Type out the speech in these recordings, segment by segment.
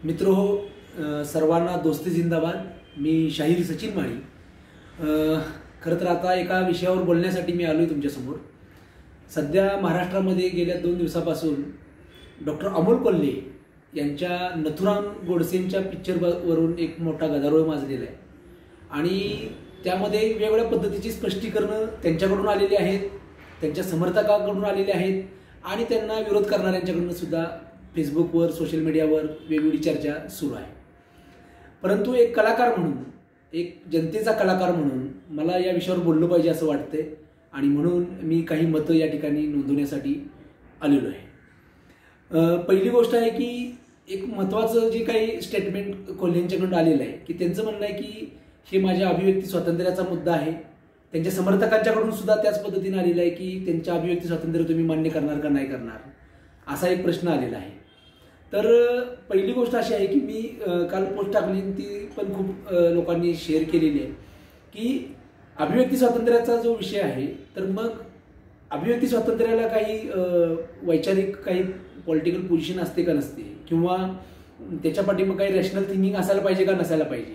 मित्रहो, सर्वांना दोस्ती जिंदाबाद। मी शाहीर सचिन माळी। खरं तर आता एका विषयावर बोलण्यासाठी मी आलोय तुमच्यासमोर। सध्या महाराष्ट्रामध्ये गेल्या 2 दिवसापासून डॉक्टर अमोल कोल्हे यांच्या नथुराम गोडसेंच्या पिक्चरवरून एक मोठा गदारोळ माजलेला आहे आणि त्यामध्ये वेगवेगळ्या पद्धतीची स्पष्टीकरणं त्यांच्याकडून आलेली आहेत, त्यांच्या समर्थकांकडून आलेली आहेत आणि त्यांना विरोध करणाऱ्यांच्याकडून सुद्धा फेसबुकवर सोशल मीडियावर वेगवेगळी चर्चा सुरू आहे। परंतु एक कलाकार म्हणून, एक जनतेचा कलाकार म्हणून मला या विषयावर बोललं पाहिजे असं वाटतंय आणि म्हणून मी काही मतं या ठिकाणी नोंदवण्यासाठी आलेलो आहे। पहिली गोष्ट आहे की एक महत्त्वाचं जे काही स्टेटमेंट कोल्हेंच्याकडून आलेलं आहे की त्यांचं म्हणणं आहे की हे माझ्या अभिव्यक्ती स्वातंत्र्याचा मुद्दा आहे। त्यांच्या समर्थकांच्याकडून सुद्धा त्याच पद्धतीने आलेलं आहे की त्यांच्या अभिव्यक्ती स्वातंत्र्य तुम्ही मान्य करणार का नाही करणार, असा एक प्रश्न आलेला आहे। तर पहिली गोष्ट अशी आहे की मी काल पोस्ट टाकली, ती पण खूप लोकांनी शेअर केलेली आहे की अभिव्यक्ती स्वातंत्र्याचा जो विषय आहे, तर मग अभिव्यक्ती स्वातंत्र्याला काही वैचारिक काही पॉलिटिकल पोझिशन असते का नसते, किंवा त्याच्या पाठीमागे काही रॅशनल थिंकिंग असायला पाहिजे का नसायला पाहिजे,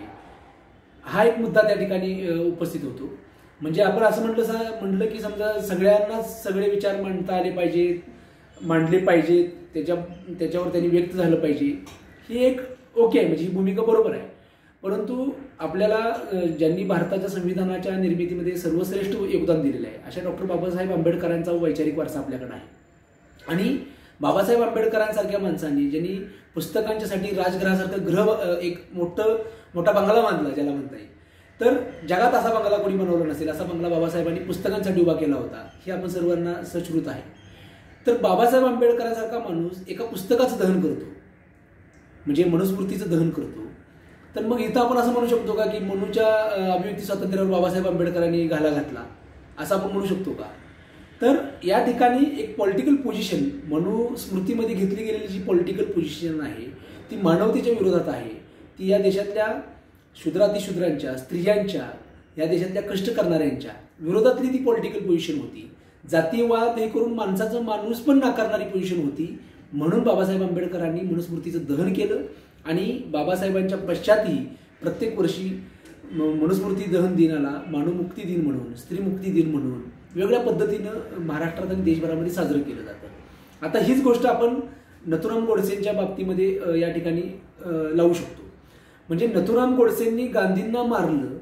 हा एक मुद्दा त्या ठिकाणी उपस्थित होतो। म्हणजे आपण असं म्हटलं की समजा सगळ्यांनाच सगळे विचार मांडता आले पाहिजेत, मांडले पाहिजेत, त्याच्यावर त्यांनी व्यक्त झालं पाहिजे, ही एक ओके आहे, म्हणजे ही भूमिका बरोबर आहे। परंतु आपल्याला ज्यांनी भारताच्या संविधानाच्या निर्मितीमध्ये सर्वश्रेष्ठ योगदान दिलेलं आहे अशा डॉक्टर बाबासाहेब आंबेडकरांचा वैचारिक वारसा आपल्याकडे आहे आणि बाबासाहेब आंबेडकरांसारख्या माणसांनी ज्यांनी पुस्तकांच्यासाठी राजगृहासारखं ग्रह एक मोठा बंगला बांधला ज्याला म्हणता येईल, तर जगात असा बंगला कोणी बनवला नसेल, असा बंगला बाबासाहेबांनी पुस्तकांसाठी उभा केला होता, हे आपण सर्वांना सश्रुत आहे। तर बाबासाहेब आंबेडकरांसारखा माणूस एका पुस्तकाचं दहन करतो, म्हणजे मनुस्मृतीचं दहन करतो, तर मग इथं आपण असं म्हणू शकतो का की मनुच्या अभिव्यक्ती स्वातंत्र्यावर बाबासाहेब आंबेडकरांनी घाला घातला, असं आपण म्हणू शकतो का? तर या ठिकाणी एक पॉलिटिकल पोझिशन, मनुस्मृतीमध्ये घेतली गेलेली जी पॉलिटिकल पोझिशन आहे ती मानवतेच्या विरोधात आहे। ती या देशातल्या शूद्रातिशूद्रांच्या, स्त्रियांच्या, या देशातल्या कष्ट करणाऱ्यांच्या विरोधातली ती पॉलिटिकल पोझिशन होती। जातीयवाद हे करून माणसाचं माणूस पण नाकारणारी पोझिशन होती। म्हणून बाबासाहेब आंबेडकरांनी मनुस्मृतीचं दहन केलं आणि बाबासाहेबांच्या पश्चातही प्रत्येक वर्षी मनुस्मृती दहन दिनाला मानवमुक्ती दिन म्हणून, स्त्रीमुक्ती दिन म्हणून वेगळ्या पद्धतीनं महाराष्ट्रात आणि देशभरामध्ये साजरं केलं जातं। आता हीच गोष्ट आपण नथुराम गोडसेंच्या बाबतीमध्ये या ठिकाणी लावू शकतो। म्हणजे नथुराम गोडसेंनी गांधींना मारलं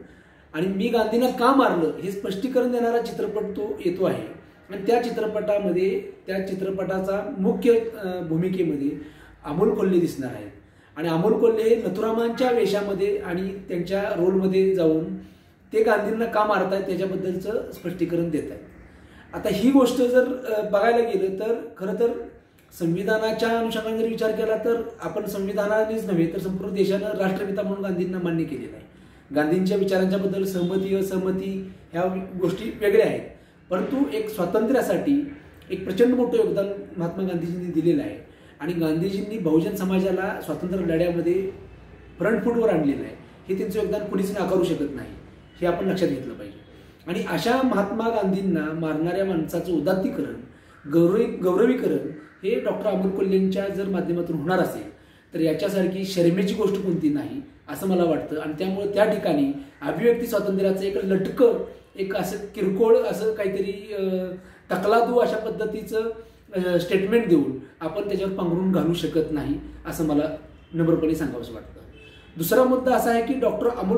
आणि मी गांधींना का मारलं हे स्पष्टीकरण देणारा चित्रपट तो येतो आहे आणि त्या चित्रपटामध्ये, त्या चित्रपटाचा मुख्य भूमिकेमध्ये अमोल कोल्हे दिसणार आहेत आणि अमोल कोल्हे हे नथुरामांच्या वेशामध्ये आणि त्यांच्या रोलमध्ये जाऊन ते गांधींना का मारतायत त्याच्याबद्दलचं स्पष्टीकरण देत आहेत। आता ही गोष्ट जर बघायला गेलं तर खरं तर संविधानाच्या अनुषंगाने जर विचार केला तर आपण संविधानानेच नव्हे तर संपूर्ण देशानं राष्ट्रपिता म्हणून गांधींना मान्य केलेलं आहे। गांधींच्या विचारांच्या बद्दल सहमती असहमती ह्या गोष्टी वेगळ्या आहेत, परंतु एक स्वातंत्र्यासाठी एक प्रचंड मोठं योगदान महात्मा गांधीजींनी दिलेलं आहे आणि गांधीजींनी बहुजन समाजाला स्वातंत्र्य लढ्यामध्ये फ्रंट फूटवर आणलेलं आहे। हे त्यांचं योगदान कुणीच नाकारू शकत नाही, हे आपण लक्षात घेतलं पाहिजे। आणि अशा महात्मा गांधींना मारणाऱ्या माणसाचं उदात्तीकरण, गौरवीकरण हे डॉक्टर अमोल कोल्हेंच्या जर माध्यमातून होणार असेल तर याच्यासारखी शरमेची गोष्ट कोणती नाही असं मला वाटतं। आणि त्यामुळे त्या ठिकाणी अभिव्यक्ती स्वातंत्र्याचं एक लटकं, एक असं किरकोळ असं काहीतरी टकलादू अशा पद्धतीचं स्टेटमेंट देऊन आपण त्याच्यावर पांघरून घालू शकत नाही असं मला नम्रपणे सांगावंसं वाटतं। दुसरा मुद्दा असा आहे की डॉक्टर अमोल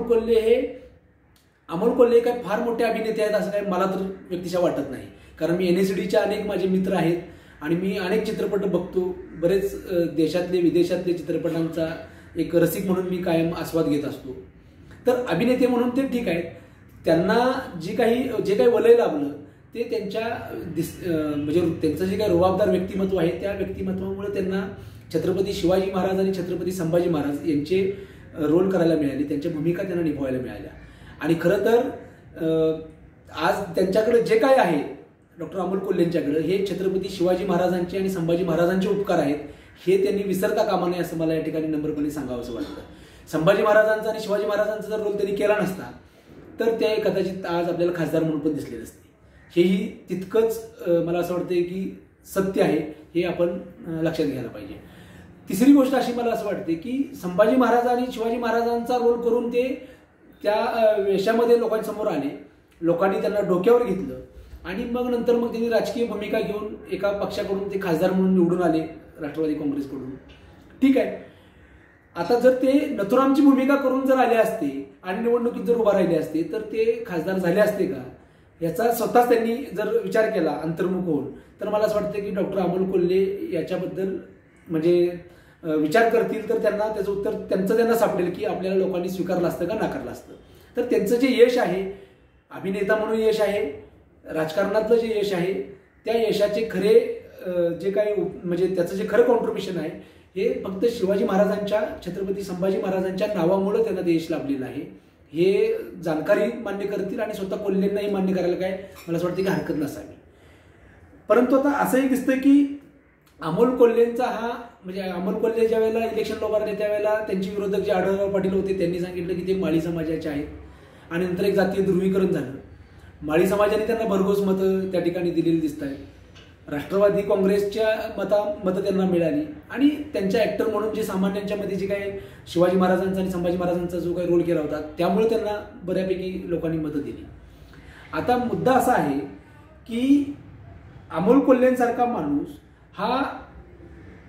कोल्हे काय फार मोठे अभिनेते आहेत असं काही मला तर व्यक्तिशः वाटत नाही, कारण मी NSDचे अनेक माझे मित्र आहेत आणि मी अनेक चित्रपट बघतो, बरेच देशातले विदेशातले चित्रपटांचा एक रसिक म्हणून मी कायम आस्वाद घेत असतो। तर अभिनेते म्हणून ते ठीक आहेत, त्यांना जे काही वलय लाभलं ते त्यांच्या म्हणजे त्यांचं जे काही रुबाबदार व्यक्तिमत्व आहे त्या व्यक्तिमत्वामुळे त्यांना छत्रपती शिवाजी महाराज आणि छत्रपती संभाजी महाराज यांचे रोल करायला मिळाले, त्यांच्या भूमिका त्यांना निभवायला मिळाल्या। आणि खरं तर आज त्यांच्याकडे जे काय आहे डॉक्टर अमोल कोल्हेंच्याकडे, हे छत्रपती शिवाजी महाराजांचे आणि संभाजी महाराजांचे उपकार आहेत, हे त्यांनी विसरता कामा नये असं मला या ठिकाणी नम्रपणे सांगावंसं वाटतं। संभाजी महाराजांचा आणि शिवाजी महाराजांचा जर रोल त्यांनी केला नसता तर ते कदाचित आज आपल्याला खासदार म्हणून पण दिसले नसते। हेही तितकंच मला असं वाटतं की सत्य आहे, हे आपण लक्षात घ्यायला पाहिजे। तिसरी गोष्ट अशी मला असं वाटते की संभाजी महाराज आणि शिवाजी महाराजांचा रोल करून ते त्या वेशामध्ये लोकांसमोर आले, लोकांनी त्यांना डोक्यावर घेतलं आणि मग नंतर मग त्यांनी राजकीय भूमिका घेऊन एका पक्षाकडून ते खासदार म्हणून निवडून आले, राष्ट्रवादी काँग्रेसकडून. ठीक आहे. आता जर ते नथुरामची भूमिका करून जर आले असते आणि निवडणुकीत जर उभा राहिले असते तर ते खासदार झाले असते का, याचा स्वतःच त्यांनी जर विचार केला अंतर्मुख होऊन, तर मला असं वाटतं की डॉक्टर अमोल कोल्हे याच्याबद्दल म्हणजे विचार करतील तर त्यांना त्याचं उत्तर त्यांना सापडेल की आपल्याला लोकांनी स्वीकारलं असतं का नाकारलं असतं. तर त्यांचं जे यश आहे, अभिनेता म्हणून यश आहे, राजकारणातलं जे यश आहे, त्या यशाचे खरे जे काही म्हणजे त्याचं जे खरं कॉन्ट्रीब्युशन आहे हे फक्त शिवाजी महाराजांच्या, छत्रपती संभाजी महाराजांच्या नावामुळे त्यांना ते यश लाभलेलं आहे. हे जाणकारी मान्य करतील आणि स्वतः कोल्हेंनाही मान्य करायला काय मला असं वाटतं की हरकत नसावी. परंतु आता असंही दिसतं की अमोल कोल्हेंचा हा म्हणजे अमोल कोल्हे ज्या वेळेला इलेक्शनला उभारले त्यावेळेला त्यांचे विरोधक जे आढळराव पाटील होते त्यांनी सांगितलं की ते माळी समाजाचे आहेत आणि नंतर एक जातीय ध्रुवीकरण झालं. माळी समाजाने त्यांना भरघोस मतं त्या ठिकाणी दिलेली दिसत आहेत. राष्ट्रवादी काँग्रेसच्या मतं त्यांना मिळाली आणि त्यांच्या ऍक्टर म्हणून जे सामान्यांच्या मध्ये जे काही शिवाजी महाराजांचा आणि संभाजी महाराजांचा जो काही रोल केला होता त्यामुळे त्यांना बऱ्यापैकी लोकांनी मतं दिली. आता मुद्दा असा आहे की अमोल कोल्हेंसारखा माणूस हा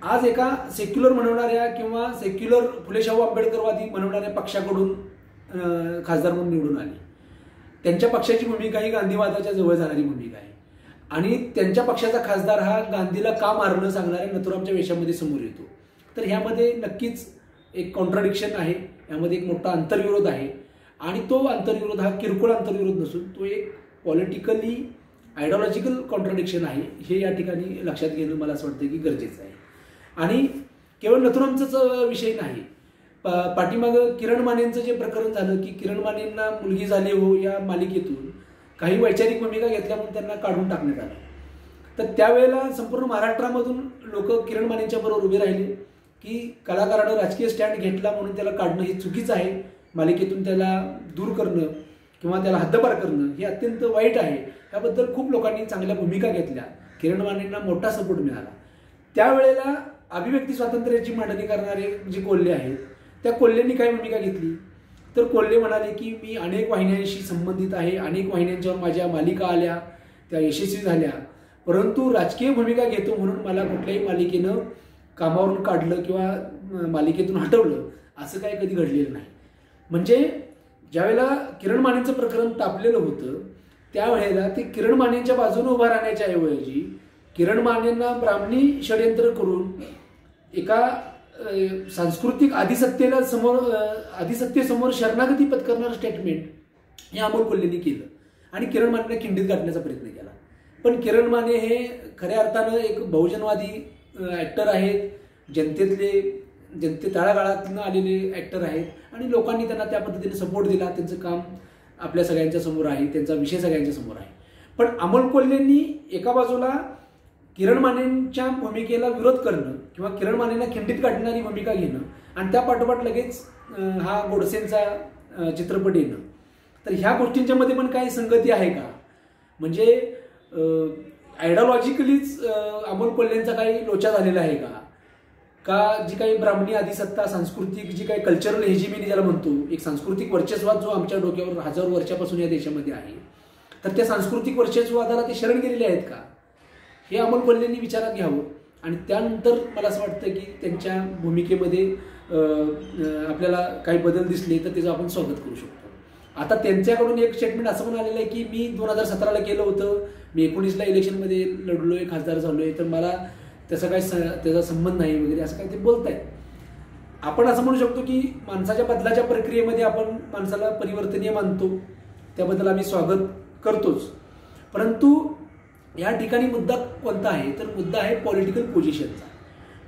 आज एका सेक्युलर म्हणवणाऱ्या किंवा सेक्युलर फुले शाहू आंबेडकरवादी म्हणवणाऱ्या पक्षाकडून खासदार म्हणून निवडून आले. त्यांच्या पक्षाची भूमिका ही गांधीवादाच्या जवळ जाणारी भूमिका आहे आणि त्यांच्या पक्षाचा खासदार हा गांधीला का मारणं सांगणाऱ्या नथुरामच्या वेशामध्ये समोर येतो. तर ह्यामध्ये नक्कीच एक कॉन्ट्राडिक्शन आहे, यामध्ये एक मोठा आंतरविरोध आहे आणि तो आंतरविरोध हा किरकोळ आंतरविरोध नसून तो एक पॉलिटिकली आयडिओलॉजिकल कॉन्ट्राडिक्शन आहे. हे या ठिकाणी लक्षात घेणं मला असं वाटतं की गरजेचं आहे. आणि केवळ नथुरामचाच विषय नाही, पाठीमागं किरण मानेंचं जे प्रकरण झालं की किरण मानेंना मुलगी झाली हो या मालिकेतून काही वैचारिक भूमिका घेतल्या म्हणून त्यांना काढून टाकण्यात आलं. तर त्यावेळेला संपूर्ण महाराष्ट्रामधून लोक किरण मानेंच्या बरोबर उभे राहिले की कलाकारानं राजकीय स्टँड घेतला म्हणून त्याला काढणं हे चुकीचं आहे, मालिकेतून त्याला दूर करणं किंवा त्याला हद्दपार करणं हे अत्यंत वाईट आहे. याबद्दल खूप लोकांनी चांगल्या भूमिका घेतल्या, किरण मानेंना मोठा सपोर्ट मिळाला. त्यावेळेला अभिव्यक्ती स्वातंत्र्याची मांडणी करणारे जे कोल्हे आहेत त्या कोल्हेंनी काय भूमिका घेतली तर कोल्हे म्हणाले की मी अनेक वाहिन्यांशी संबंधित आहे, अनेक वाहिन्यांच्यावर माझ्या मालिका आल्या, त्या यशस्वी झाल्या, परंतु राजकीय भूमिका घेतो म्हणून मला कुठल्याही मालिकेनं कामावरून काढलं किंवा मालिकेतून हटवलं असं काय कधी घडलेलं नाही. म्हणजे ज्यावेळेला किरण मानेंचं प्रकरण तापलेलं होतं त्यावेळेला ते किरण मानेंच्या बाजूने उभा राहण्याच्या ऐवजी किरण मानेंना ब्राह्मणी षडयंत्र करून एका सांस्कृतिक आधिसत्तेसमोर शरणागती पत्करणारं स्टेटमेंट हे अमोल कोल्हेंनी केलं आणि किरण मानेंना खिंडीत गाठण्याचा प्रयत्न केला. पण किरण माने हे खऱ्या अर्थानं एक बहुजनवादी ऍक्टर आहेत, जनते तळागाळातून आलेले ऍक्टर आहेत आणि लोकांनी त्यांना त्या पद्धतीने सपोर्ट दिला. त्यांचं काम आपल्या सगळ्यांच्या समोर आहे, त्यांचा विषय सगळ्यांच्या समोर आहे. पण अमोल कोल्हेंनी एका बाजूला किरण मानेंच्या भूमिकेला विरोध करणं किंवा किरण मानेंना खिंडीत काढणारी भूमिका घेणं आणि त्या पाठोपाठ लगेच हा गोडसेंचा चित्रपट येणं, तर ह्या गोष्टींच्या मध्ये पण काही संगती आहे का? म्हणजे आयडिओलॉजिकलीच अमोल कोल्हेंचा काही लोचा झालेला आहे का जी काही ब्राह्मणी आदिसत्ता, सांस्कृतिक जी काही कल्चरल हेजिमिनी ज्याला म्हणतो, एक सांस्कृतिक वर्चस्वाद जो आमच्या डोक्यावर हजारो वर्षापासून या देशामध्ये आहे, तर त्या सांस्कृतिक वर्चस्वादाला ते शरण गेलेले आहेत का हे अमोल कोल्हेंनी विचारात घ्यावं. आणि त्यानंतर मला असं वाटतं की त्यांच्या भूमिकेमध्ये आपल्याला काही बदल दिसले तर त्याचं आपण स्वागत करू शकतो. आता त्यांच्याकडून एक स्टेटमेंट असं पण आलेलं आहे की मी 2017ला केलं होतं, मी 19ला इलेक्शनमध्ये लढलोय, खासदार झालोय, तर मला त्याचा संबंध नाही वगैरे असं काही ते बोलतायत. आपण असं म्हणू शकतो की माणसाच्या बदलाच्या प्रक्रियेमध्ये आपण माणसाला परिवर्तनीय मानतो, त्याबद्दल आम्ही स्वागत करतोच. परंतु या ठिकाणी मुद्दा कोणता आहे तर मुद्दा आहे पॉलिटिकल पोझिशनचा.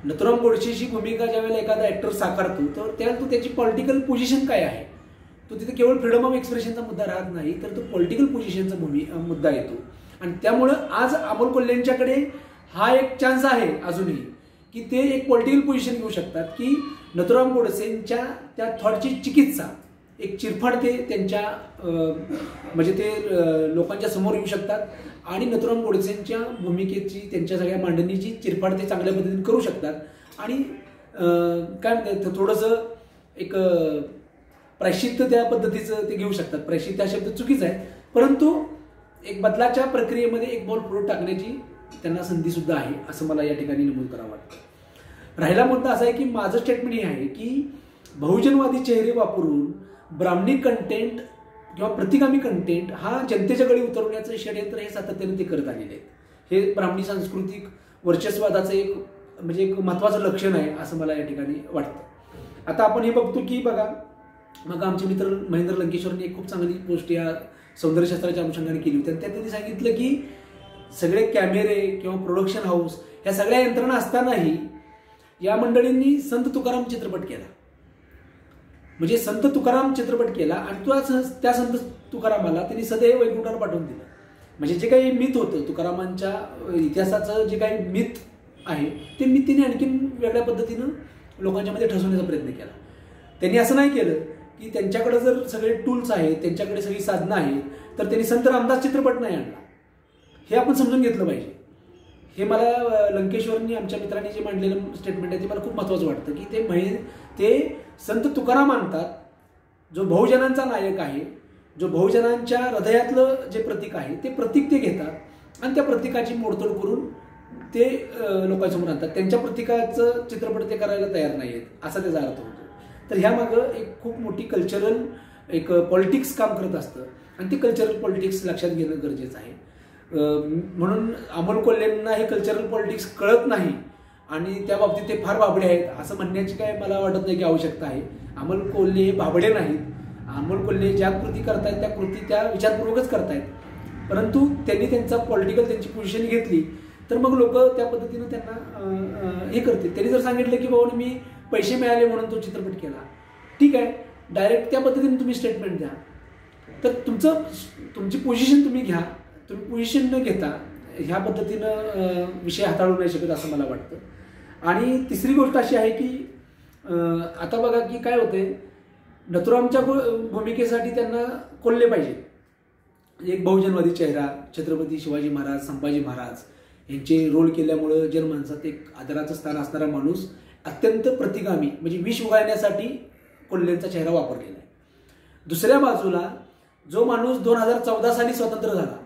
नथुराम गोडसेची भूमिका ज्यावेळेला एखादा ऍक्टर साकारतो तर त्यावेळेला तो त्याची पॉलिटिकल पोझिशन काय आहे, तो तिथे केवळ फ्रीडम ऑफ एक्सप्रेशनचा मुद्दा राहत नाही तर तो पॉलिटिकल पोझिशनचा मुद्दा येतो. आणि त्यामुळं आज अमोल कोल्हेंच्याकडे हा एक चान्स आहे अजूनही की ते एक पॉलिटिकल पोझिशन घेऊ शकतात की नथुराम गोडसेंच्या त्या थॉटची चिकित्सा एक चिरफाड ते त्यांच्या म्हणजे ते लोकांच्या समोर येऊ शकतात आणि नथुराम गोडसेंच्या भूमिकेची, त्यांच्या सगळ्या मांडणीची चिरफाड ते चांगल्या पद्धतीने करू शकतात आणि काय म्हणतात थोडंसं एक प्रायश्चित्त त्या पद्धतीचं ते घेऊ शकतात. प्रायश्चित्त हा शब्द चुकीचा आहे, परंतु एक बदलाच्या प्रक्रियेमध्ये एक पाऊल पुढे टाकण्याची त्यांना संधी सुद्धा आहे असं मला या ठिकाणी नमूद करावं वाटतं. राहिला मुद्दा असा आहे की माझं स्टेटमेंट हे आहे की बहुजनवादी चेहरे वापरून ब्राह्मणी कंटेंट किंवा प्रतिगामी कंटेंट हा जनतेच्या गळी उतरवण्याचं षडयंत्र हे सातत्याने ते करत आलेले आहेत. हे ब्राह्मणी सांस्कृतिक वर्चस्वादाचं एक म्हणजे एक महत्त्वाचं लक्षण आहे असं मला या ठिकाणी वाटतं. आता आपण हे बघतो की बघा, मग आमचे मित्र महेंद्र लंकेश्वरने एक खूप चांगली गोष्ट या सौंदर्यशास्त्राच्या अनुषंगाने केली होती आणि त्यात त्यांनी सांगितलं की सगळे कॅमेरे किंवा प्रोडक्शन हाऊस ह्या सगळ्या यंत्रणा असतानाही या मंडळींनी संत तुकाराम चित्रपट केला. म्हणजे संत तुकाराम चित्रपट केला आणि त्या संत तुकारामाला त्यांनी सदैव वैकुंठाला पाठवून दिलं. म्हणजे जे काही मिथ होतं तुकारामांच्या इतिहासाचं जे काही मिथ आहे ते मिथीने आणखीन वेगळ्या पद्धतीनं लोकांच्या मध्ये ठसवण्याचा प्रयत्न केला. त्यांनी असं नाही केलं की त्यांच्याकडे जर सगळे टूल्स आहेत, त्यांच्याकडे सगळी साधनं आहेत, तर त्यांनी संत रामदास चित्रपट नाही आणला. हे आपण समजून घेतलं पाहिजे. हे मला लंकेश्वरनी आमच्या मित्रांनी जे मांडलेलं स्टेटमेंट आहे ते मला खूप महत्त्वाचं वाटतं की ते संत तुकाराम आणतात, जो बहुजनांचा नायक आहे, जो बहुजनांच्या हृदयातलं जे प्रतीक आहे ते प्रतीक ते घेतात आणि त्या प्रतीकाची मोडतोड करून ते लोकांसमोर आणतात. त्यांच्या प्रतीकाचं चित्रपट ते करायला तयार नाही आहेत असा त्याचा अर्थ होतो. तर ह्यामागं एक खूप मोठी कल्चरल एक पॉलिटिक्स काम करत असतं आणि ते कल्चरल पॉलिटिक्स लक्षात घेणं गरजेचं आहे. म्हणून अमोल कोल्हेंना हे कल्चरल पॉलिटिक्स कळत नाही आणि त्या बाबतीत ते फार बाबडे आहेत असं म्हणण्याची काय मला वाटत नाही की आवश्यकता आहे. अमोल कोल्हे हे बाबडे नाहीत. अमोल कोल्हे ज्या कृती करतायत त्या कृती त्या विचारपूर्वकच करतायत, परंतु त्यांनी त्यांचा पॉलिटिकल त्यांची पोझिशन घेतली तर मग लोक त्या पद्धतीनं त्यांना हे करतील. त्यांनी जर सांगितलं की बाबा मी पैसे मिळाले म्हणून तो चित्रपट केला, ठीक आहे, डायरेक्ट त्या पद्धतीने तुम्ही स्टेटमेंट द्या. तर तुमची पोझिशन तुम्ही घ्या. तुम्ही पोझिशन न घेता ह्या पद्धतीनं विषय हाताळू नाही शकत असं मला वाटतं. आणि तिसरी गोष्ट अशी आहे की आता बघा की काय होतंय, नथुरामच्या भूमिकेसाठी त्यांना कोल्हे पाहिजे. एक बहुजनवादी चेहरा, छत्रपती शिवाजी महाराज, संभाजी महाराज यांचे रोल केल्यामुळं जनमानसात एक आदराचं स्थान असणारा माणूस अत्यंत प्रतिगामी म्हणजे विष उगाळण्यासाठी कोल्हेंचा चेहरा वापरलेला आहे. दुसऱ्या बाजूला जो माणूस 2014 साली स्वतंत्र झाला,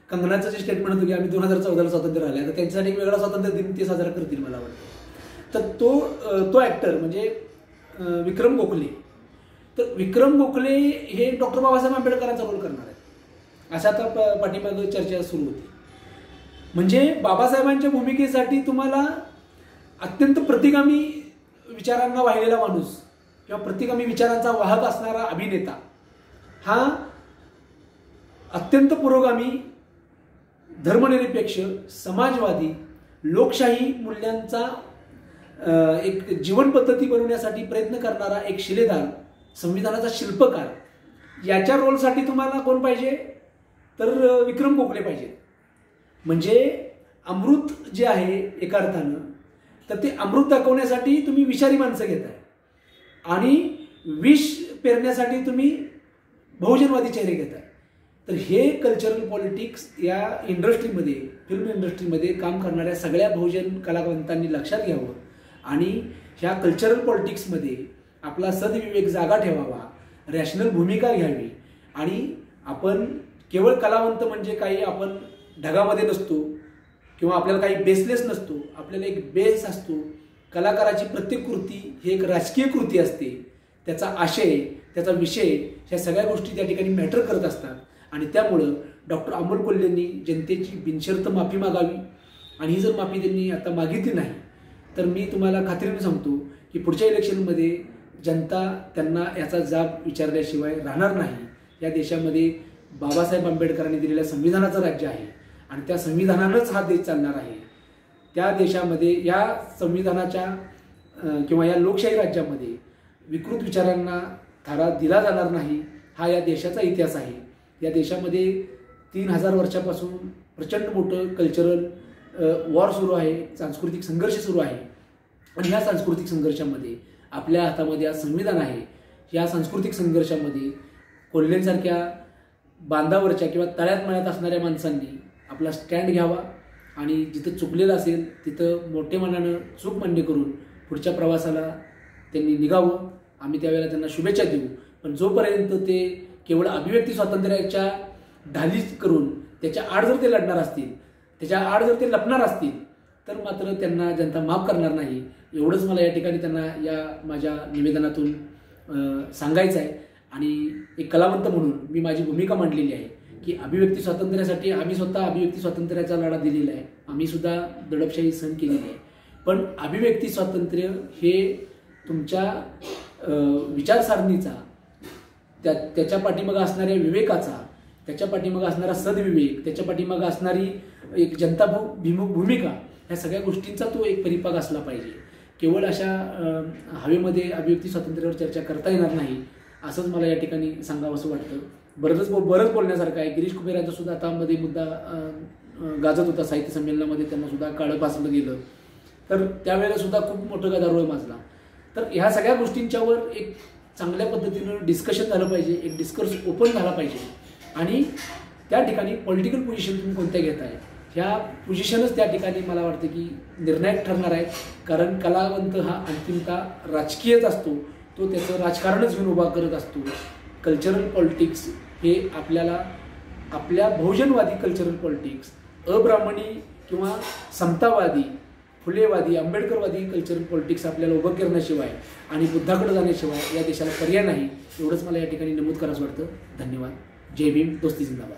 कंगनाचं जे स्टेटमेंट होतं की आम्ही 2014ला स्वतंत्र झाले, तर त्यांच्यासाठी एक वेगळा स्वातंत्र्य दिन ते साजरा करतील मला वाटतं. तर तो ॲक्टर म्हणजे विक्रम गोखले, तर विक्रम गोखले हे डॉक्टर बाबासाहेब आंबेडकरांचा रोल करणार आहेत अशा आता पाठीमागे चर्चा सुरू होती. म्हणजे बाबासाहेबांच्या भूमिकेसाठी तुम्हाला अत्यंत प्रतिगामी विचारांना वाहिलेला माणूस किंवा प्रतिगामी विचारांचा वाहक असणारा अभिनेता हा अत्यंत पुरोगामी, धर्मनिरपेक्ष, समाजवादी, लोकशाही मूल्यांचा एक जीवन पद्धती बनवण्यासाठी प्रयत्न करणारा एक शिलेदार, संविधानाचा शिल्पकार, याच्या रोलसाठी तुम्हाला कोण पाहिजे तर विक्रम गोखले पाहिजे. म्हणजे अमृत जे आहे एका अर्थानं, तर ते अमृत दाखवण्यासाठी तुम्ही विषारी माणसं घेताय आणि विष पेरण्यासाठी तुम्ही बहुजनवादी चेहरे घेताय. तर हे कल्चरल पॉलिटिक्स या इंडस्ट्रीमध्ये, फिल्म इंडस्ट्रीमध्ये काम करणाऱ्या सगळ्या बहुजन कलावंतांनी लक्षात घ्यावं आणि ह्या कल्चरल पॉलिटिक्समध्ये आपला सदविवेक जागा ठेवावा, रॅशनल भूमिका घ्यावी. आणि आपण केवळ कलावंत म्हणजे काही आपण ढगामध्ये नसतो किंवा आपल्याला काही बेसलेस नसतो, आपल्याला एक बेस असतो. कलाकाराची प्रत्येक कृती ही एक राजकीय कृती असते. त्याचा आशय, त्याचा विषय, ह्या सगळ्या गोष्टी त्या ठिकाणी मॅटर करत असतात. आणि त्यामुळं डॉक्टर अमोल कोल्हेंनी जनतेची बिनशर्त माफी मागावी. आणि ही जर माफी त्यांनी आता मागितली नाही तर मी तुम्हाला खात्रीने सांगतो की पुढच्या इलेक्शनमध्ये जनता त्यांना याचा जाब विचारल्याशिवाय राहणार नाही. या देशामध्ये बाबासाहेब आंबेडकरांनी दिलेल्या संविधानाचं राज्य आहे आणि त्या संविधानानंच हा देश चालणार आहे. त्या देशामध्ये या संविधानाच्या किंवा या लोकशाही राज्यामध्ये विकृत विचारांना थारा दिला जाणार नाही. हा या देशाचा इतिहास आहे. या देशामध्ये 3000 वर्षापासून प्रचंड मोठं कल्चरल वॉर सुरू आहे, सांस्कृतिक संघर्ष सुरू आहे. आणि ह्या सांस्कृतिक संघर्षामध्ये आपल्या हातामध्ये आज संविधान आहे. या सांस्कृतिक संघर्षामध्ये कोल्हेंसारख्या बांधावरच्या किंवा तळ्यात मळ्यात असणाऱ्या माणसांनी आपला स्टँड घ्यावा आणि जिथं चुकलेलं असेल तिथं मोठे मनानं चूक मान्य करून पुढच्या प्रवासाला त्यांनी निघावं, आम्ही त्यावेळेला त्यांना शुभेच्छा देऊ. पण जोपर्यंत ते केवळ अभिव्यक्ती स्वातंत्र्याच्या ढालीच करून त्याच्या आड जर ते लढणार असतील, त्याच्या आड जर ते लपणार असतील, तर मात्र त्यांना जनता माफ करणार नाही. एवढंच मला या ठिकाणी त्यांना या माझ्या निवेदनातून सांगायचं आहे. आणि एक कलावंत म्हणून मी माझी भूमिका मांडलेली आहे की अभिव्यक्ती स्वातंत्र्यासाठी आम्ही स्वतः अभिव्यक्ती स्वातंत्र्याचा लढा दिलेला आहे, आम्ही सुद्धा दडपशाही सहन केलेली आहे. पण अभिव्यक्ती स्वातंत्र्य हे तुमच्या विचारसरणीचा, त्याच्या पाठीमागे असणाऱ्या विवेकाचा, त्याच्या पाठीमागे असणारा सद्विवेक, त्याच्या पाठीमागे असणारी एक जनताभिमुख भूमिका, ह्या सगळ्या गोष्टींचा तो एक परिपाक असला पाहिजे. केवळ अशा हवेमध्ये अभिव्यक्ती स्वातंत्र्यावर चर्चा करता येणार नाही, असंच मला या ठिकाणी सांगावं असं वाटतं. बरंच बोलण्यासारखं आहे. गिरीश कुबेरांचा सुद्धा आता मध्ये मुद्दा गाजत होता साहित्य संमेलनामध्ये, त्यांना सुद्धा काळं फासलं गेलं, तर त्यावेळेला सुद्धा खूप मोठं गदारोळ माजला. तर ह्या सगळ्या गोष्टींच्यावर एक चांगल्या पद्धतीनं डिस्कशन झालं पाहिजे, एक डिस्कर्स ओपन झाला पाहिजे. आणि त्या ठिकाणी पॉलिटिकल पोझिशन तुम्ही कोणत्या घेताय, ह्या पोझिशनच त्या ठिकाणी मला वाटतं की निर्णायक ठरणार आहे. कारण कलावंत हा अंतिमतः राजकीयच असतो, तो त्याचं राजकारणच घेऊन उभा करत असतो. कल्चरल पॉलिटिक्स हे आपल्याला आपल्या बहुजनवादी कल्चरल पॉलिटिक्स, अब्राह्मणी किंवा समतावादी, फुलेवादी, आंबेडकरवादी कल्चरल पॉलिटिक्स आपल्याला उभं करण्याशिवाय आणि बुद्धाकडे जाण्याशिवाय या देशाला पर्याय नाही. एवढंच मला या ठिकाणी नमूद करायचं वाटतं. धन्यवाद. जय भीम. दोस्ती जिंदाबाद.